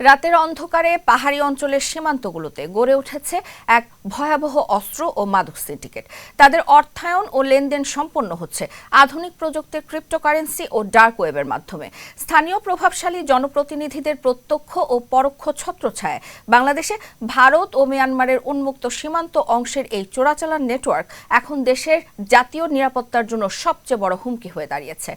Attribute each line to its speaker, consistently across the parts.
Speaker 1: রাতের অন্ধকারে পাহাড়ি অঞ্চলের সীমান্তগুলোতে গড়ে উঠেছে এক ভয়াবহ অস্ত্র ও মাদক সিন্ডিকেট। তাদের অর্থায়ন ও লেনদেন সম্পন্ন হচ্ছে আধুনিক প্রযুক্তির ক্রিপ্টোকারেন্সি ও ডার্ক ওয়েবের মাধ্যমে। স্থানীয় প্রভাবশালী জনপ্রতিনিধিদের প্রত্যক্ষ ও পরোক্ষ ছত্রছায়ায় বাংলাদেশে ভারত ও মিয়ানমারের উন্মুক্ত সীমান্ত অংশের এই চোরাচালান নেটওয়ার্ক এখন দেশের জাতীয় নিরাপত্তার জন্য সবচেয়ে বড় হুমকি হয়ে দাঁড়িয়েছে।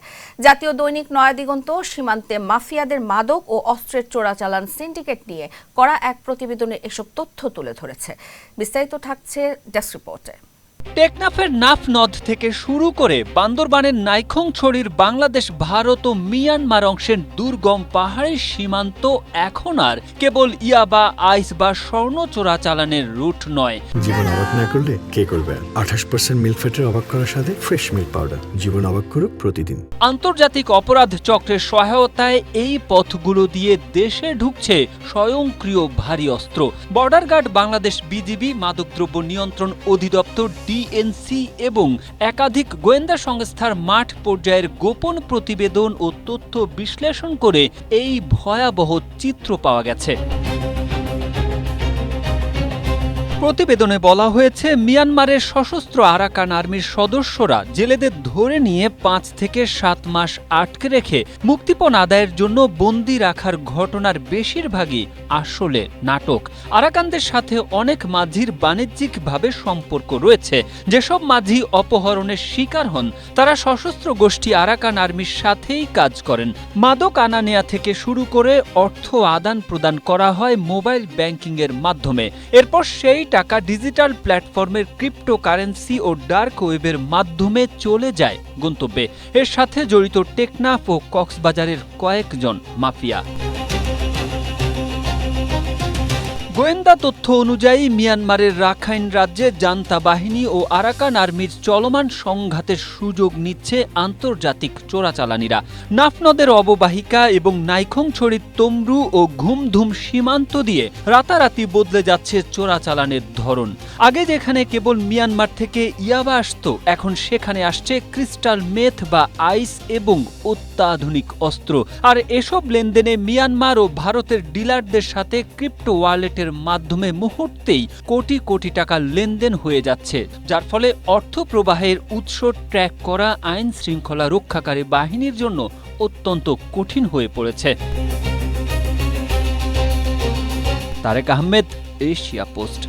Speaker 1: জাতীয় দৈনিক নয়া দিগন্ত সীমান্তে মাফিয়াদের মাদক ও অস্ত্রের চোরাচালান সিন্ডিকেট নিয়ে করা এক প্রতিবেদনে এসব তথ্য তুলে ধরেছে। বিস্তারিত থাকছে ডেস্ক রিপোর্টে।
Speaker 2: টেকনাফের নাফ নদ থেকে শুরু করে বান্দরবানের নাইখংছড়ির বাংলাদেশ, ভারত ও মিয়ানমার অংশের দুর্গম পাহাড়ি সীমান্ত এখন আর কেবল ইয়াবা, আইস বা স্বর্ণ চোরাচালানের রুট নয়।
Speaker 3: জীবন অবাক না করলে কে করবে? 28% মিল্ক ফ্যাটের অবাক করার সাথে ফ্রেশ মিল্ক পাউডার। জীবন অবাক করুক প্রতিদিন।
Speaker 2: আন্তর্জাতিক অপরাধ চক্রের সহায়তায় এই পথগুলো দিয়ে দেশে ঢুকছে স্বয়ংক্রিয় ভারী অস্ত্র। বর্ডার গার্ড বাংলাদেশ, বিজিবি, মাদকদ্রব্য নিয়ন্ত্রণ অধিদপ্তর, ডিএনসি এবং একাধিক গোয়েন্দা সংস্থার মাঠ পর্যায়ের গোপন প্রতিবেদন ও তথ্য বিশ্লেষণ করে এই ভয়াবহ চিত্র পাওয়া গেছে। প্রতিবেদনে বলা হয়েছে, মিয়ানমারের সশস্ত্র আরাকান আর্মির সদস্যরা জেলেদের ধরে নিয়ে 5 থেকে 7 মাস আটকে রেখে মুক্তিপণ আদায়ের জন্য বন্দী রাখার ঘটনার বেশিরভাগই আসলে নাটক। আরাকানদের সাথে অনেক মাঝির বাণিজ্যিকভাবে সম্পর্ক রয়েছে। যেসব মাঝি অপহরণের শিকার হন তারা সশস্ত্র গোষ্ঠী আরাকান আর্মির সাথেই কাজ করেন। মাদক আনা নেয়া থেকে শুরু করে অর্থ আদান প্রদান করা হয় মোবাইল ব্যাংকিংয়ের মাধ্যমে। এরপর সেই টাকা ডিজিটাল প্ল্যাটফর্মের ক্রিপ্টোকারেন্সি ও ডার্ক ওয়েবের মাধ্যমে চলে যায় গন্তব্যে। এর সাথে জড়িত টেকনাফ ও কক্সবাজারের কয়েকজন মাফিয়া। গোয়েন্দা তথ্য অনুযায়ী মিয়ানমারের রাখাইন রাজ্যে জান্তা বাহিনী ও আরাকান আর্মির চলমান সংঘাতের সুযোগ নিচ্ছে আন্তর্জাতিক চোরাচালানিরা। নাফ নদের অববাহিকা এবং নাইখংছড়ির তমরু ও ঘুমধুম সীমান্ত দিয়ে রাতারাতি বদলে যাচ্ছে চোরাচালানের ধরন। আগে যেখানে কেবল মিয়ানমার থেকে ইয়াবা আসত, এখন সেখানে আসছে ক্রিস্টাল মেথ বা আইস এবং অত্যাধুনিক অস্ত্র। আর এসব লেনদেনে মিয়ানমার ও ভারতের ডিলারদের সাথে ক্রিপ্টো ওয়ালেটের মাধ্যমে মুহূর্তেই কোটি কোটি টাকা লেনদেন হয়ে যাচ্ছে, যার ফলে অর্থ প্রবাহের উৎস ট্র্যাক করা আইন শৃঙ্খলা রক্ষাকারী বাহিনীর জন্য অত্যন্ত কঠিন হয়ে পড়েছে। Tarek Ahmed, Asia post.